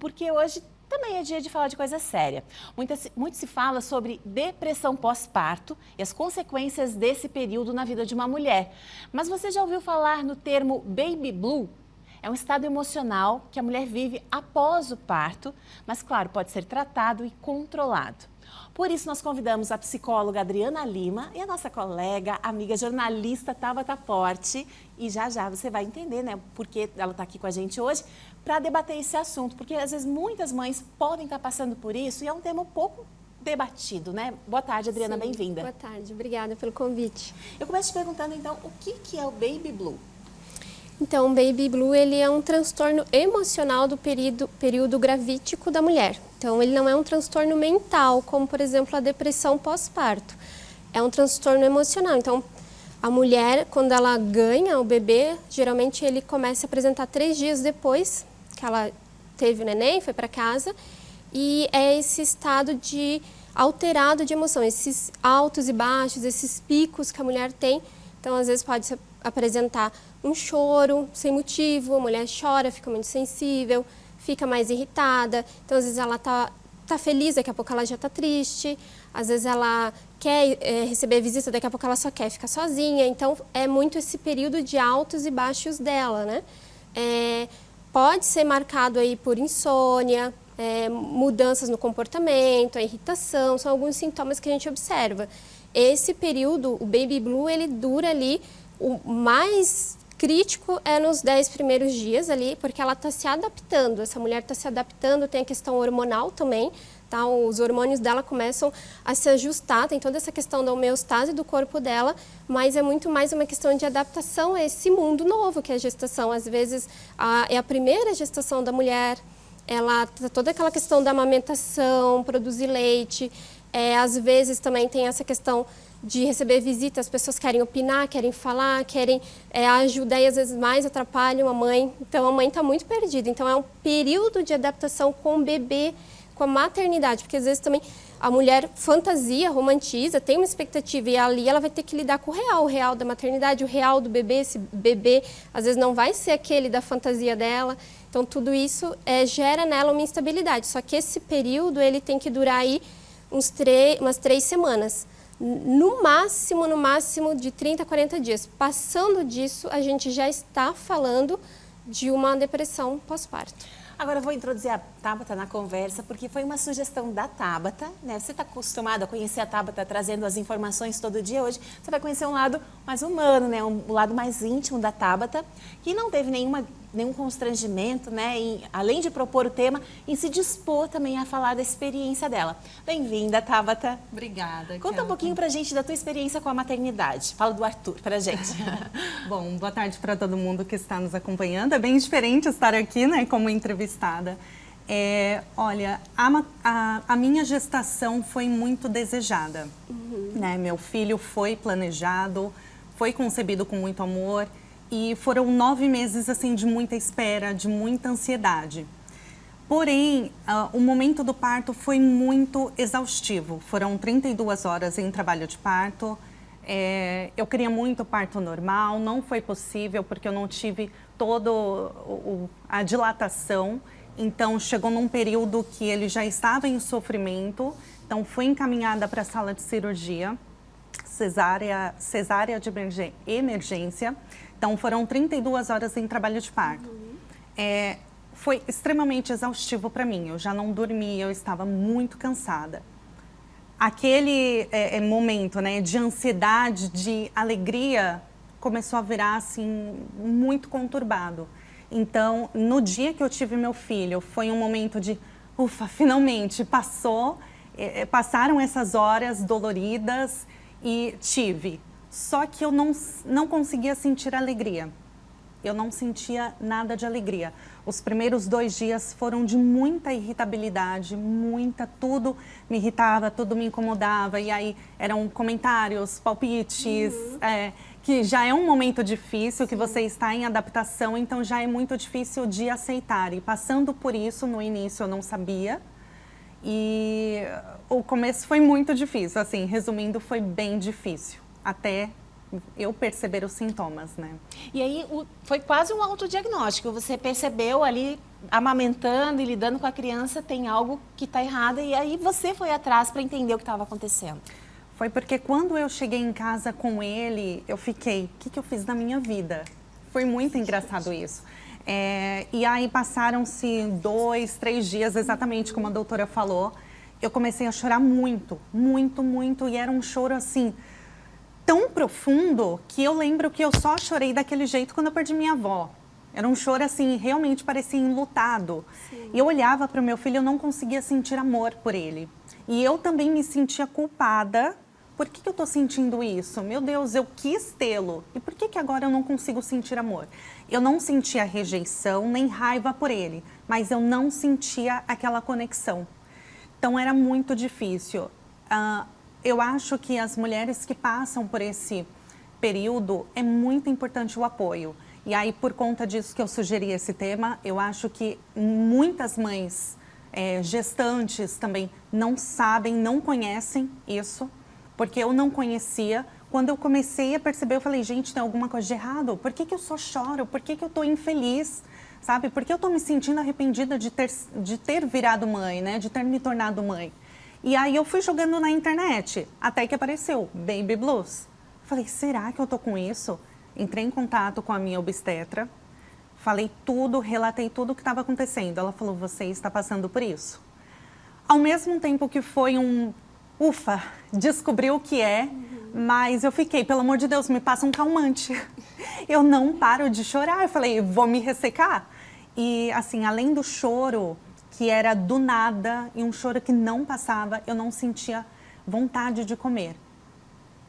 Porque hoje também é dia de falar de coisa séria. Muito se fala sobre depressão pós-parto e as consequências desse período na vida de uma mulher. Mas você já ouviu falar no termo baby blue? É um estado emocional que a mulher vive após o parto, mas claro, pode ser tratado e controlado. Por isso, nós convidamos a psicóloga Adriana Lima e a nossa colega, amiga jornalista Tabata Forte. E já você vai entender, né, porque ela está aqui com a gente hoje, para debater esse assunto. Porque às vezes muitas mães podem estar passando por isso e é um tema um pouco debatido, né? Boa tarde, Adriana, bem-vinda. Boa tarde, obrigada pelo convite. Eu começo te perguntando, então, o que é o Baby Blue? Então, o Baby Blue ele é um transtorno emocional do período gravídico da mulher. Então, ele não é um transtorno mental, como, por exemplo, a depressão pós-parto. É um transtorno emocional. Então, a mulher, quando ela ganha o bebê, geralmente ele começa a apresentar 3 dias depois que ela teve o neném, foi para casa, e é esse estado de alterado de emoção, esses altos e baixos, esses picos que a mulher tem. Então, às vezes pode apresentar um choro sem motivo, a mulher chora, fica muito sensível, fica mais irritada. Então, às vezes ela tá feliz, daqui a pouco ela já tá triste. Às vezes ela quer receber visita, daqui a pouco ela só quer ficar sozinha. Então, é muito esse período de altos e baixos dela, né? Pode ser marcado aí por insônia, mudanças no comportamento, a irritação, são alguns sintomas que a gente observa. Esse período, o Baby Blue, ele dura ali, o mais crítico é nos 10 primeiros dias ali, porque ela está se adaptando, essa mulher está se adaptando, tem a questão hormonal também, tá? Os hormônios dela começam a se ajustar, tem toda essa questão da homeostase do corpo dela, mas é muito mais uma questão de adaptação a esse mundo novo que é a gestação. Às vezes é a primeira gestação da mulher, ela toda aquela questão da amamentação, produzir leite, às vezes também tem essa questão de receber visita, as pessoas querem opinar, querem falar, querem ajudar e às vezes mais atrapalham a mãe. Então a mãe está muito perdida. Então é um período de adaptação com o bebê, com a maternidade, porque às vezes também a mulher fantasia, romantiza, tem uma expectativa e ali ela vai ter que lidar com o real da maternidade, o real do bebê. Esse bebê às vezes não vai ser aquele da fantasia dela. Então tudo isso gera nela uma instabilidade. Só que esse período ele tem que durar aí umas 3 semanas. No máximo de 30 a 40 dias. Passando disso, a gente já está falando de uma depressão pós-parto. Agora eu vou introduzir a Tabata na conversa, porque foi uma sugestão da Tabata, né? Você está acostumado a conhecer a Tabata trazendo as informações todo dia. Hoje você vai conhecer um lado mais humano, né? Um lado mais íntimo da Tabata, que não teve nenhum constrangimento, né? Além de propor o tema, em se dispor também a falar da experiência dela. Bem-vinda, Tabata. Obrigada. Conta um pouquinho pra gente da tua experiência com a maternidade. Fala do Arthur pra gente. Bom, boa tarde para todo mundo que está nos acompanhando. É bem diferente estar aqui, né, como entrevistada. Olha, a minha gestação foi muito desejada. Né? Meu filho foi planejado, foi concebido com muito amor e foram 9 meses assim de muita espera, de muita ansiedade. Porém, o momento do parto foi muito exaustivo. Foram 32 horas em trabalho de parto. Eu queria muito parto normal, não foi possível porque eu não tive toda a dilatação. Então, chegou num período que ele já estava em sofrimento. Então, fui encaminhada para a sala de cirurgia, cesárea de emergência. Então, foram 32 horas em trabalho de parto. Foi extremamente exaustivo para mim. Eu já não dormia, eu estava muito cansada. Aquele momento, né, de ansiedade, de alegria, começou a virar assim muito conturbado. Então, no dia que eu tive meu filho, foi um momento de, ufa, finalmente passaram essas horas doloridas e tive. Só que eu não conseguia sentir alegria. Eu não sentia nada de alegria. Os primeiros 2 dias foram de muita irritabilidade, tudo me irritava, tudo me incomodava. E aí eram comentários, palpites, que já é um momento difícil, que você está em adaptação, então já é muito difícil de aceitar. E passando por isso, no início eu não sabia. E o começo foi muito difícil, assim, resumindo, foi bem difícil. Até eu perceber os sintomas, né? E aí foi quase um autodiagnóstico, você percebeu ali amamentando e lidando com a criança, tem algo que está errado, e aí você foi atrás para entender o que estava acontecendo. Foi porque quando eu cheguei em casa com ele, eu fiquei, o que eu fiz na minha vida? Foi muito engraçado isso. E aí passaram-se 2, 3 dias, exatamente como a doutora falou, eu comecei a chorar muito, muito, muito, e era um choro assim, tão profundo, que eu lembro que eu só chorei daquele jeito quando eu perdi minha avó. Era um choro assim, realmente parecia enlutado. Sim. E eu olhava para o meu filho, eu não conseguia sentir amor por ele. E eu também me sentia culpada. Por que eu estou sentindo isso? Meu Deus, eu quis tê-lo. E por que agora eu não consigo sentir amor? Eu não sentia rejeição nem raiva por ele, mas eu não sentia aquela conexão. Então era muito difícil. Eu acho que as mulheres que passam por esse período, é muito importante o apoio. E aí, por conta disso que eu sugeri esse tema, eu acho que muitas mães gestantes também não sabem, não conhecem isso, porque eu não conhecia. Quando eu comecei a perceber, eu falei, gente, tem alguma coisa de errado? Por que eu só choro? Por que eu estou infeliz? Sabe? Por que eu estou me sentindo arrependida de ter virado mãe, né? De ter me tornado mãe? E aí eu fui jogando na internet, até que apareceu Baby Blues. Falei, será que eu estou com isso? Entrei em contato com a minha obstetra, falei tudo, relatei tudo o que estava acontecendo. Ela falou, você está passando por isso. Ao mesmo tempo que foi ufa, descobri o que é, mas eu fiquei, pelo amor de Deus, me passa um calmante. Eu não paro de chorar. Eu falei, vou me ressecar? E assim, além do choro, que era do nada, e um choro que não passava, eu não sentia vontade de comer.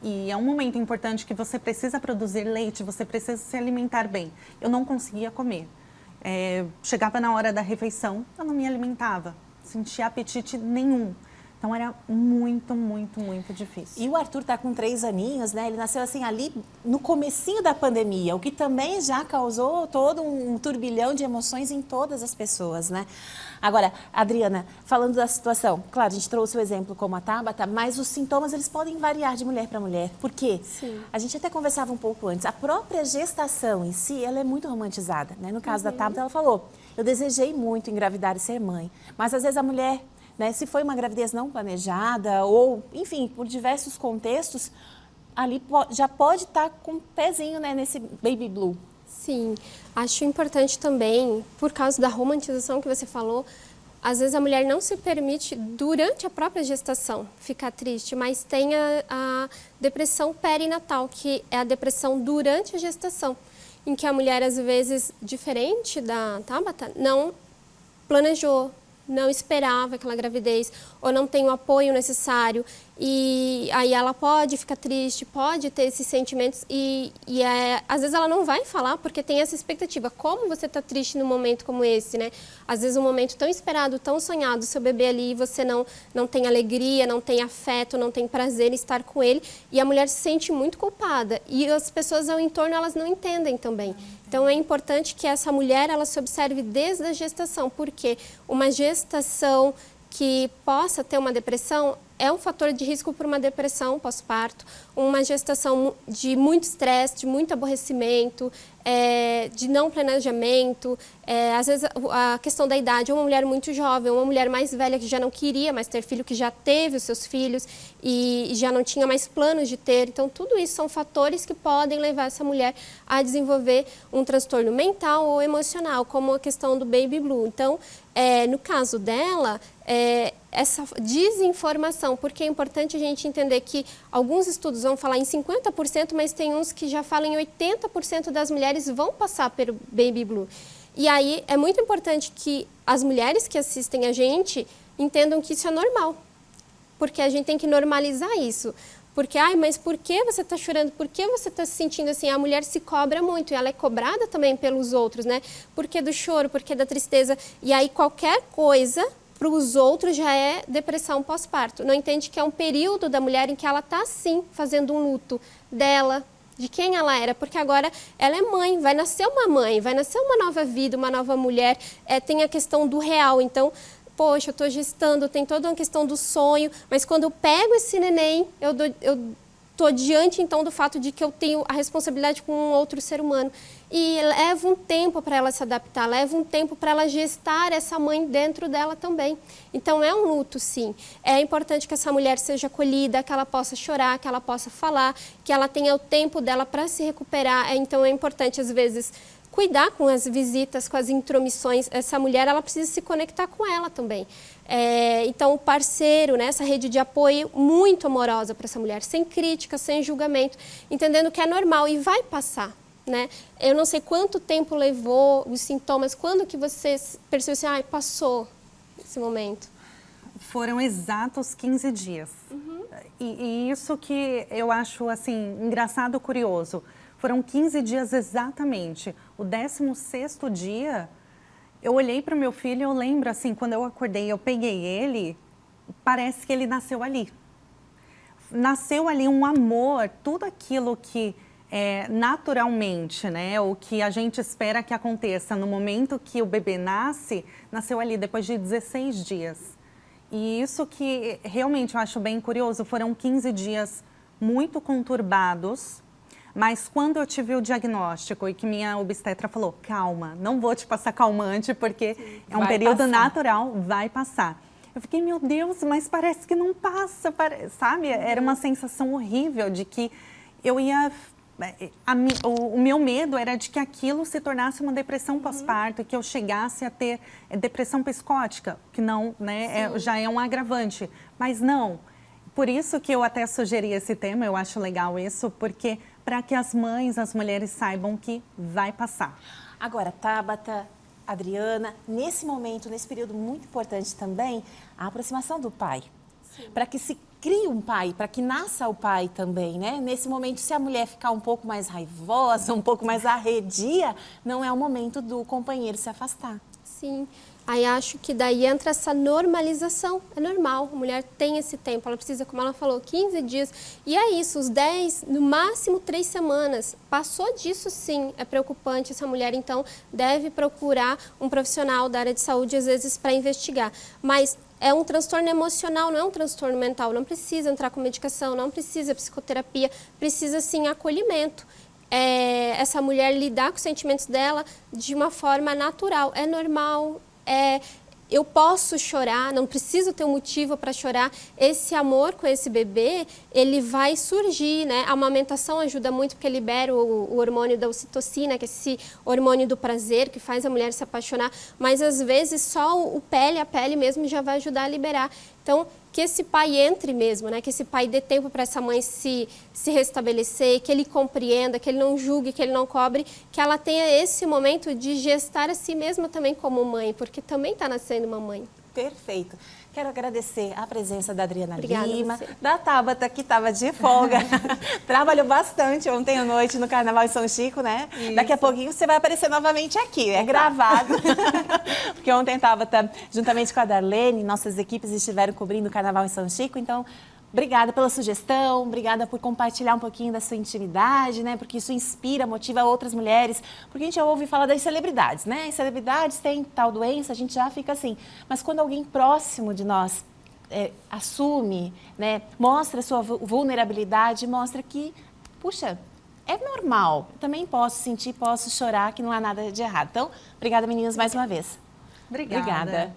E é um momento importante que você precisa produzir leite, você precisa se alimentar bem. Eu não conseguia comer. Chegava na hora da refeição, eu não me alimentava, sentia apetite nenhum. Então era muito, muito, muito difícil. E o Arthur tá com 3 aninhos, né? Ele nasceu assim ali no comecinho da pandemia, o que também já causou todo um turbilhão de emoções em todas as pessoas, né? Agora, Adriana, falando da situação, claro, a gente trouxe o exemplo como a Tabata, mas os sintomas eles podem variar de mulher para mulher. Por quê? Sim. A gente até conversava um pouco antes, a própria gestação em si, ela é muito romantizada, né? No caso da Tabata, ela falou, eu desejei muito engravidar e ser mãe, mas às vezes a mulher, né, se foi uma gravidez não planejada ou, enfim, por diversos contextos, ali já pode estar com um pezinho, né, nesse baby blue. Sim, acho importante também, por causa da romantização que você falou, às vezes a mulher não se permite, durante a própria gestação, ficar triste, mas tem a depressão perinatal, que é a depressão durante a gestação, em que a mulher, às vezes, diferente da Tabata, não planejou, não esperava aquela gravidez ou não tem o apoio necessário e aí ela pode ficar triste, pode ter esses sentimentos e às vezes ela não vai falar porque tem essa expectativa. Como você está triste num momento como esse, né? Às vezes um momento tão esperado, tão sonhado, seu bebê ali, você não tem alegria, não tem afeto, não tem prazer em estar com ele e a mulher se sente muito culpada e as pessoas ao entorno elas não entendem também. Então é importante que essa mulher ela se observe desde a gestação, porque uma gestação que possa ter uma depressão é um fator de risco para uma depressão pós-parto, uma gestação de muito estresse, de muito aborrecimento, de não planejamento, às vezes a questão da idade, uma mulher muito jovem, uma mulher mais velha que já não queria mais ter filho, que já teve os seus filhos e já não tinha mais planos de ter. Então, tudo isso são fatores que podem levar essa mulher a desenvolver um transtorno mental ou emocional, como a questão do baby blue. Então, no caso dela, essa desinformação, porque é importante a gente entender que alguns estudos vão falar em 50%, mas tem uns que já falam em 80% das mulheres vão passar pelo baby blue. E aí é muito importante que as mulheres que assistem a gente entendam que isso é normal, porque a gente tem que normalizar isso. Porque, mas por que você está chorando? Por que você está se sentindo assim? A mulher se cobra muito e ela é cobrada também pelos outros, né? Por que do choro? Por que da tristeza? E aí qualquer coisa para os outros já é depressão pós-parto. Não entende que é um período da mulher em que ela está, sim, fazendo um luto dela, de quem ela era, porque agora ela é mãe, vai nascer uma mãe, vai nascer uma nova vida, uma nova mulher, tem a questão do real. Então, poxa, eu estou gestando, tem toda uma questão do sonho, mas quando eu pego esse neném, eu estou diante, então, do fato de que eu tenho a responsabilidade com um outro ser humano. e leva um tempo para ela se adaptar, leva um tempo para ela gestar essa mãe dentro dela também. Então é um luto, sim. É importante que essa mulher seja acolhida, que ela possa chorar, que ela possa falar, que ela tenha o tempo dela para se recuperar. Então é importante, às vezes, cuidar com as visitas, com as intromissões. Essa mulher, ela precisa se conectar com ela também. Então, o parceiro, né, essa rede de apoio muito amorosa para essa mulher, sem crítica, sem julgamento, entendendo que é normal e vai passar. Né? Eu não sei quanto tempo levou os sintomas, quando que você percebeu assim, ai, passou esse momento? Foram exatos 15 dias. E isso que eu acho, assim, engraçado, curioso. Foram 15 dias exatamente. O 16º dia, eu olhei para o meu filho e eu lembro, assim, quando eu acordei, eu peguei ele, parece que ele nasceu ali. Nasceu ali um amor, tudo aquilo que naturalmente, né, o que a gente espera que aconteça no momento que o bebê nasce, nasceu ali depois de 16 dias. E isso que realmente eu acho bem curioso, foram 15 dias muito conturbados, mas quando eu tive o diagnóstico e que minha obstetra falou, calma, não vou te passar calmante porque é um período natural, vai passar. Eu fiquei, meu Deus, mas parece que não passa, sabe? Era uma sensação horrível de que eu ia... O meu medo era de que aquilo se tornasse uma depressão pós-parto, que eu chegasse a ter depressão psicótica, que não, né, já é um agravante. Mas não. Por isso que eu até sugeri esse tema, eu acho legal isso, porque para que as mães, as mulheres saibam que vai passar. Agora, Tabata, Adriana, nesse momento, nesse período muito importante também, a aproximação do pai. Para que se crie um pai, para que nasça o pai também, né? Nesse momento, se a mulher ficar um pouco mais raivosa, um pouco mais arredia, não é o momento do companheiro se afastar. Sim. Aí acho que daí entra essa normalização. É normal, a mulher tem esse tempo, ela precisa, como ela falou, 15 dias. E é isso, os 10, no máximo 3 semanas. Passou disso, sim, é preocupante. Essa mulher, então, deve procurar um profissional da área de saúde, às vezes, para investigar. Mas é um transtorno emocional, não é um transtorno mental. Não precisa entrar com medicação, não precisa psicoterapia, precisa, sim, acolhimento. Essa mulher lidar com os sentimentos dela de uma forma natural. É normal. Eu posso chorar, não preciso ter um motivo para chorar. Esse amor com esse bebê, ele vai surgir, né? A amamentação ajuda muito porque libera o hormônio da ocitocina, que é esse hormônio do prazer, que faz a mulher se apaixonar. Mas, às vezes, só a pele mesmo já vai ajudar a liberar. Então, que esse pai entre mesmo, né? Que esse pai dê tempo para essa mãe se restabelecer, que ele compreenda, que ele não julgue, que ele não cobre, que ela tenha esse momento de gestar a si mesma também como mãe, porque também está nascendo uma mãe. Perfeito. Quero agradecer a presença da Adriana Obrigada Lima, da Tabata, que estava de folga. Trabalhou bastante ontem à noite no Carnaval em São Chico, né? Isso. Daqui a pouquinho você vai aparecer novamente aqui, é gravado. Porque ontem Tabata, juntamente com a Darlene, nossas equipes estiveram cobrindo o Carnaval em São Chico, então... Obrigada pela sugestão, obrigada por compartilhar um pouquinho da sua intimidade, né? Porque isso inspira, motiva outras mulheres. Porque a gente já ouve falar das celebridades, né? As celebridades têm tal doença, a gente já fica assim. Mas quando alguém próximo de nós assume, né? Mostra a sua vulnerabilidade, mostra que, puxa, é normal. Eu também posso sentir, posso chorar, que não há nada de errado. Então, obrigada, meninas, mais uma vez. Obrigada. Obrigada.